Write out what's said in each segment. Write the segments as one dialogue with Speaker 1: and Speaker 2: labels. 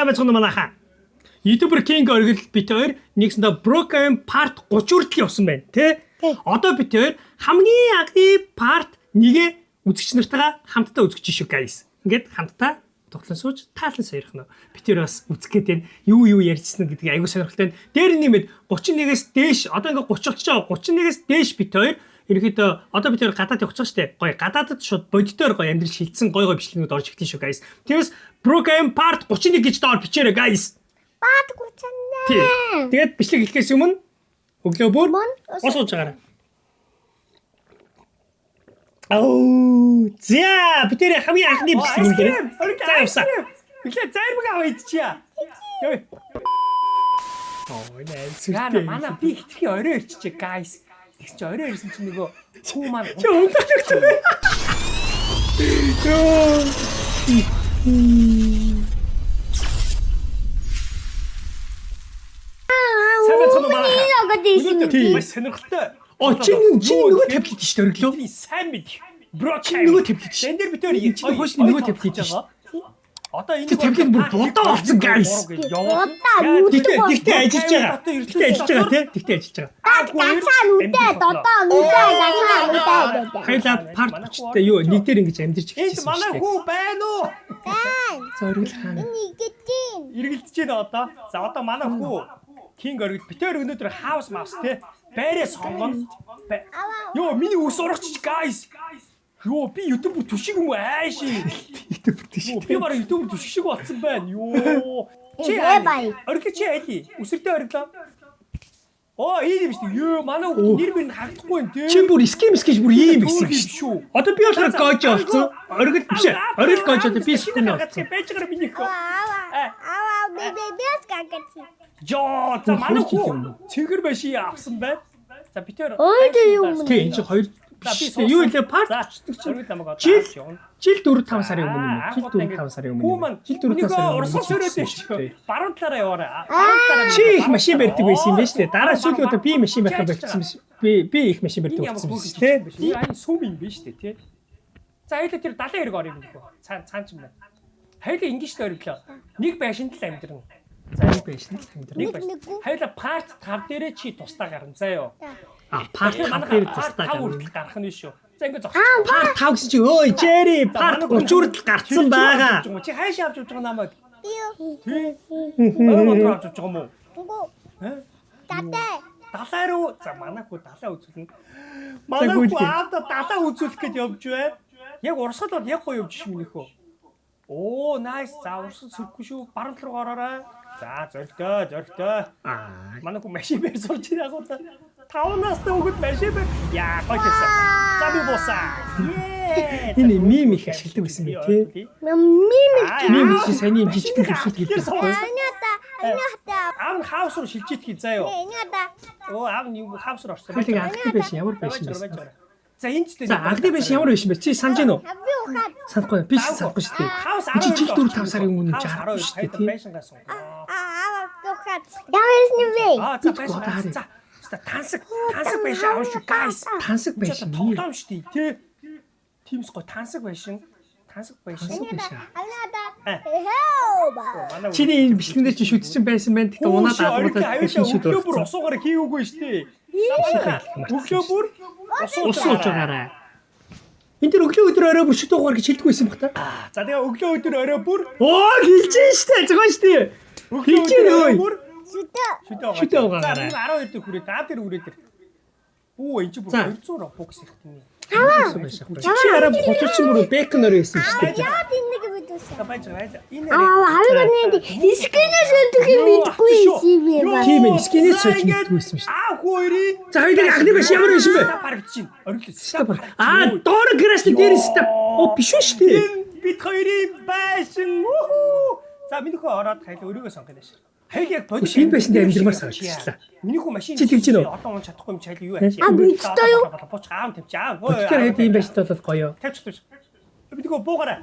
Speaker 1: сайн байцгаана манайхаа. YouTuber King оргил бит хоёр нэгсэндээ Broken Part 30 хүртэл явсан байна, тий? Одоо бит хоёр хамгийн анхны part 1-ээ үзэгч нартайгаа хамтдаа үзэж шүү, guys. Ингээд хамтдаа тоглон сууж таалан сойрох нь. Бит хоёр бас үзэх гээд байна. Юу ярьжсэн гэдгийг айгуу сонирхолтой байна. Дээр нэмээд 31-ээс дээш, одоо ингээд 30 болчихж байгаа. 31-ээс дээш бит хоёр ерөнхийдөө одоо бид хоёр гадаад явах гэж штэ. Гоё гадаадд шууд бодитоор гоё амьдрал шилжсэн гоё бичлэгнүүд орж ирсэн шүү, guys. Тэгээс Broken Part 31 гэж доор бичээрэй, guys.
Speaker 2: Баад гүцэнэ.
Speaker 1: Тэгээд бичлэг хэлэхээс өмнө өглөө бүр усууж байгаарай. За бид тэр хамгийн анхны бичлэг юм дээр. За явсаа. Эхлээ зармаг аваа идчихье. Яа.
Speaker 3: Яна манай би хитрхи орой ирчихэ guys. Тэгс чи орой ирсэн чинь нөгөө хүү маань
Speaker 1: чи өнгөцөгч.
Speaker 3: Маш сонирхолтой.
Speaker 1: Чи нөгөө таблет шүү дээ өглөө.
Speaker 3: Би сайн мэд.
Speaker 1: Чи нөгөө таблет шүү.
Speaker 3: Энд дээр битээр
Speaker 1: хоош нөгөө таблет шүү.
Speaker 3: Одоо энэ
Speaker 1: таблет бүр бодоо болсон guys. Тэгтээ ажиллаж байгаа. Тэгтээ ажиллаж байгаа тий. Тэгтээ ажиллаж байгаа.
Speaker 2: Ганцаа нүдээ додоо нүдээ ганцаа нүдээ.
Speaker 1: Хайлаа part 30-тай юу нэг дээр ингэж амьдэрч
Speaker 3: эхэлсэн. Энд манай хүү байна уу?
Speaker 2: Байна.
Speaker 1: Зориг хаана.
Speaker 2: Энэ игэтийн.
Speaker 3: Иргэлдэж байна одоо. За одоо манай хүү King оргид битээр өнөөдөр хаус маус те байраа сонгоно. Йоо миний ус урагч guys. Йоо би YouTube түшиг юм ааш.
Speaker 1: YouTube түшиг.
Speaker 3: Би бараг YouTube түшиг шиг болсон байна. Йоо. Чи оргич чи айли. Үсэрдээ орглоо. Оо ийм юм шүү. Йоо манай хүүхд нэр бэр нь хагдахгүй юм те.
Speaker 1: Чи бүр ским бүр ийм гэсэн шүү. Одоо би болохоор гож олцсон. Оргил биш. Оргил гож одоо би ским олцсон.
Speaker 3: Байж гараа миний хөө.
Speaker 2: Бэбэс гагат.
Speaker 3: Жоо за манай хүү цэнгэр баши авсан байна. За битээр
Speaker 1: тий энэ чи хоёр юу илээ part жил 4-5 сарын өмнө юм. Жил 4-5 сарын өмнө. Жил 4-5 сарын өмнө.
Speaker 3: Урсгал сөрөөд шүү. Баруун талаараа яваарай.
Speaker 1: Чи их машин барьдаг байсан юм байна шүү дээ. Дараа сүүлийн удаа би машин барих болсон би их машин барьдаг болсон юм шүү дээ.
Speaker 3: Би айн сүм юм байна шүү дээ тий. За хоёул тэр 70 хэрэг орё юм хөө. Цаан ч юм байна. Хоёул ингэж л ориглоо. Нэг байшинд л амьдрын.
Speaker 1: За нэг байшин л амьдрын.
Speaker 3: Нэг байшин. Хоёул part 5 дээрээ чи тусдаа гарна заа юу.
Speaker 1: Part 5 дээр тусдаа
Speaker 3: гарах нь шүү. За ингэ зогсоо.
Speaker 1: Part 5 гэсэн чи өөй Jerry part 30 хүртэл гарцсан байгаа.
Speaker 3: Чи хайшаа авч явж байгаа намайг.
Speaker 2: Тий.
Speaker 3: Өөмөр авч явж байгаа юм уу?
Speaker 2: Үгүй.
Speaker 3: Дадаа. Далаа руу за манай хүү далаа үзүүлнэ. Манай хүү аавда далаа үзүүлэх гэж явж байна. Яг урсгал бол яг гоё явж шив минийх үү. Оо nice. За урсгал сөрөхгүй шүү. Баруун руу ороорой. За зөргтөө. Манай хүү машин бэр сурч яг удаа. 5-наас төгөд машин бэр. Яа гоё гэсэн. За би босаа.
Speaker 1: Энэ мим их ашигладаг байсан би тий. Мим чи саний жижиг төвшөлт хэлдэг.
Speaker 3: Аав хаус руу шилжиж заа юу. Оо аав нь хаус руу орсон.
Speaker 1: Хоёлын анхны байшин ямар байшин байсан.
Speaker 3: За энэ ч
Speaker 1: за анхны байшин ямар байшин бэ? Чи санаж гэнэ үү? Санахгүй. Би санахгүй шүү дээ. Чи жил 4-5 сарын өмнө ч харахгүй шүү дээ тий.
Speaker 3: Байшингаас уу.
Speaker 2: Яавэсний вэ?
Speaker 3: За байшин. За тансаг байшин аав шүү guys.
Speaker 1: Тансаг байшин
Speaker 3: тоглоом шүү дээ тий. Тимс гоо тансаг байшин.
Speaker 1: Чиний энэ бичлэгнэр чи шүтсэн байсан байна. Тэгтээ унаад алгуудад шүт
Speaker 3: өглөө бүр усуугаар хийгээгүй шүү дээ. Өглөө бүр
Speaker 1: усууж байгаарай. Энд тэр өглөө өдөр орой бүр шүт уугаар гэж хэлдэг байсан баг та.
Speaker 3: За тэгээ өглөө өдөр орой бүр
Speaker 1: хэлж штэ згоо штэ. Хэлж нөө.
Speaker 3: Шүтээ уугаарай. 12 дэх хүрээд даа тэр үрээд тэр. Бүү энэ чи бүр 200 бокс их тийм. Чи араа боцорч бүр бэкон орой байсан штэ.
Speaker 2: Яа тэнэг бидсэн.
Speaker 3: Байж. Энэ
Speaker 2: хаврын скинээс өдөх юм мэдгүй юм байна.
Speaker 1: Тийм ээ скинээс сольж мэдгүй байсан штэ.
Speaker 3: Хоёрын.
Speaker 1: За хоёрын анхны байшин ямар байсан бэ?
Speaker 3: Парагч чинь.
Speaker 1: Ориглоо. Доор грэшний дээрээс та. Биш штэ.
Speaker 3: Бид хоёрын байшин. За минийхөө ороод хайлаа өрөөгөө сонгоно шээ. Хайл яг бодож
Speaker 1: энэ байшинд амьдрмаар санагчлаа.
Speaker 3: Минийхүү машин
Speaker 1: чи тэгж гинөө.
Speaker 3: Одоо унж чадахгүй юм чи хайлаа юу яач.
Speaker 2: Бидтэй юу?
Speaker 3: Бууч аав тавьчих аав.
Speaker 1: Тэгэхээр хэд ийм байшинтай бол гоё.
Speaker 3: Тавьчих. Бидгөө буугараа.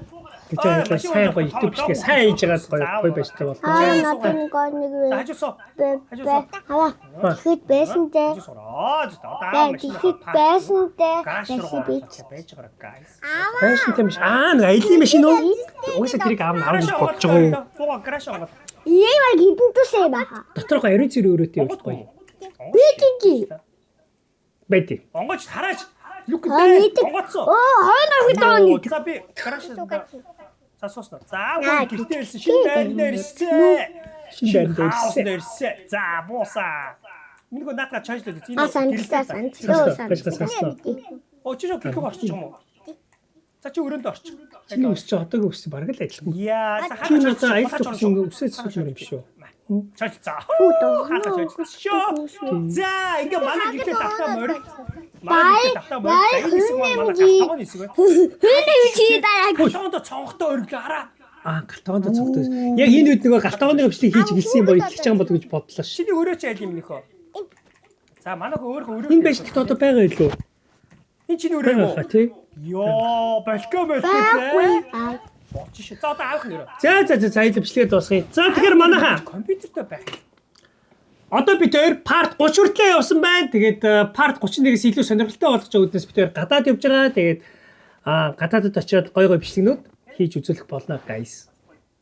Speaker 1: Гэж яг сайн гоё YouTube бичлэгээ сайн хийж байгаа гоё байшинтай бол.
Speaker 2: Надад нэг вэ.
Speaker 3: Хажуусоо.
Speaker 2: Хаваа. Тэгэхэд байсан дээ. Тэгэхэд байсан дээ.
Speaker 3: Байж байгаа guys.
Speaker 1: Байшинтай биш. Нэг аялын машин үү? Угаасаа тэрийг аав нь авах гэж бодож байгаа юу?
Speaker 3: Бууга краш аваад.
Speaker 2: Ийм хитэн тусаа баха.
Speaker 1: Доторх ариун цэрэг өрөөтэй явж гоё.
Speaker 2: Битгий.
Speaker 1: Бэти.
Speaker 3: Онгоч тарааж. Look
Speaker 2: Аа,
Speaker 3: at
Speaker 2: нийт.
Speaker 3: that. Онгоцсон.
Speaker 2: Хойно хитэн.
Speaker 3: За би гараж. За сууснаа. За гэртээ ирсэн шинэ байрнаар ирсэн.
Speaker 1: Шинэ байранд
Speaker 3: ирсэн. За буусаа. Минийхөө наатаа чойжлоо гэж.
Speaker 2: Аа сандлаа.
Speaker 3: Оо чи жоо гэрхүү орчих юм уу? За чи өрөөнд орчих.
Speaker 1: Чиний өсч одоогийн өсч бараг л адилхан.
Speaker 3: Яа,
Speaker 1: Чи надад аялал төгсөн өсөөд зүйл юм биш үү?
Speaker 3: чойж за. Хата чойж. Шоо. За ингээ манай гэртээ давтаа морь. Манай давтаа морь. Хэсэг манай давтаа хэсэг бай.
Speaker 2: Хөөе чи дараа.
Speaker 3: Шоонто цонхтой өргөлөө хараа.
Speaker 1: Галтгоонд цогтой. Яг энэ үед нөгөө галтгооны бичлэг хийж гэлсэн юм бол илгэж байгаа юм болов гэж бодлоо ш.
Speaker 3: Чиний өрөөч айл юм нөхөө. За манайх өөрөө өрөө.
Speaker 1: Энэ байшлагт одоо байгаа илүү.
Speaker 3: Энэ чиний өрөө юм уу?
Speaker 1: Тий.
Speaker 3: Йоо, балкон мэлтэй. Боч шүү. За одоо авах нэрэ.
Speaker 1: За аялал бичлэгээ дуусгая. За тэгэхээр манайхаа
Speaker 3: Компьютертэй байх.
Speaker 1: одоо бид хоёр part 30 хүртлээ явсан байна. Тэгээд part 31-ээс илүү сонирхолтой болгож байгаа үднэс бид хоёр гадаад явж байгаа. Тэгээд гадаадд очиод гой бичлэгнүүд хийж үзүүлэх болно guys.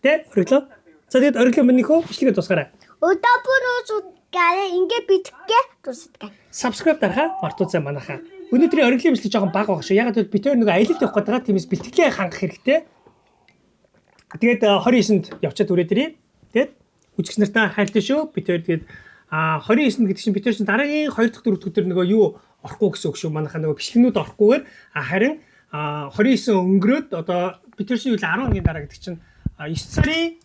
Speaker 1: Тэ ориглоо. За тэгээд ориглоо минийхөө бичлэгээ дуусгаарай.
Speaker 2: Өдөөбөрөөс гэрээ ингээ битгэ тусдгаа.
Speaker 1: Subscribe дарахаа мартуузаа манайхаа. Өнөөдрийн ориглын бичлэг жоохон бага баг шүү. Ягаад гэвэл бид хоёр нөгөө аялалд явах гэдэг тиймээс бэлтгэлээ хангах хэрэгтэй. Тэгээд 29-нд явчаад үрээдэрээ. Тэгээд үзэгч нартай хайртай шүү. Бид хоёр тэгээд 29 гэдэг чинь бид хоёр чинь дараагийн 2 дахь 4 дахь өдөр нөгөө юу орохгүй гэсэн үг шүү. Манайхаа нөгөө бичлэгнүүд орохгүйгээр харин 29 өнгөрөөд одоо бид хоёр чинь 11-ний дараа гэдэг чинь 9 сарын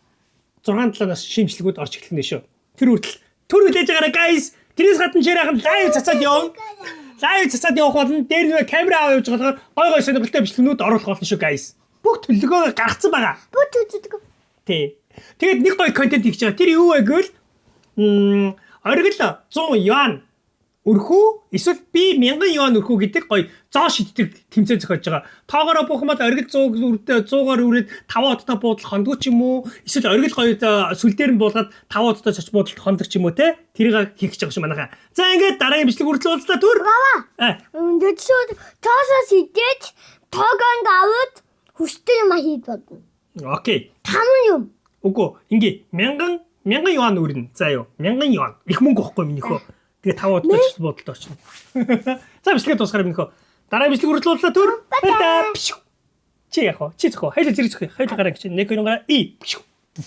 Speaker 1: 6-7-наас шимжлэгүүд орж эхлэх нь шүү. Тэр хүртэл төр хүлээж байгаарай guys. Тэрээс гадна чирээхэн лайв цацаад явна. Лайв цацаад явах болно. Дээр нөгөө камера аваа явж болохоор гой сонирхолтой бичлэгнүүд оруулах болно шүү guys. Бүх төлөвлөгөө гаргацсан байгаа.
Speaker 2: Бүт үздэг.
Speaker 1: Тий. Тэгээд нэг гоё контент хийж байгаа. Тэр юу вэ гэвэл оргил 100 юан өрхөө эсвэл би 1000 юан өрхөө гэдэг гоё зоо шиддэг тэмцээн зохиож байгаа. Тоогоороо буухмад оргил 100 үрдээ 100-аар үрээд 5 удаа буудал хондгоо ч юм уу эсвэл оргил гоё сүл дээр нь буулгаад 5 удаа цоч буудалд хондог ч юм уу те тэрийг хийх гэж байгаа шүү манайхаа. За ингээд дараагийн бичлэг хүртэл уулзлаа түр.
Speaker 2: Дэцүүд тоосоо сидэж тоогонд аваад хүстэй юм хийж бодно.
Speaker 1: Окей.
Speaker 2: Таман юм.
Speaker 1: Үгүй ингээ 1000 юан үрнэ. За юу 1000 юан. Их мөнгө واخгүй минийхөө. Тэгээ 5 удаа ч бодолд очно. За бичлэгээ дуусгараа минийхөө. Дараагийн бичлэг хүртэл уулзлаа түр. Чи яах вэ? Чи зөхөө. Хоёул зэрэг зөхөө. Хоёул гараа гэж. Нэг хоёрын гараа и.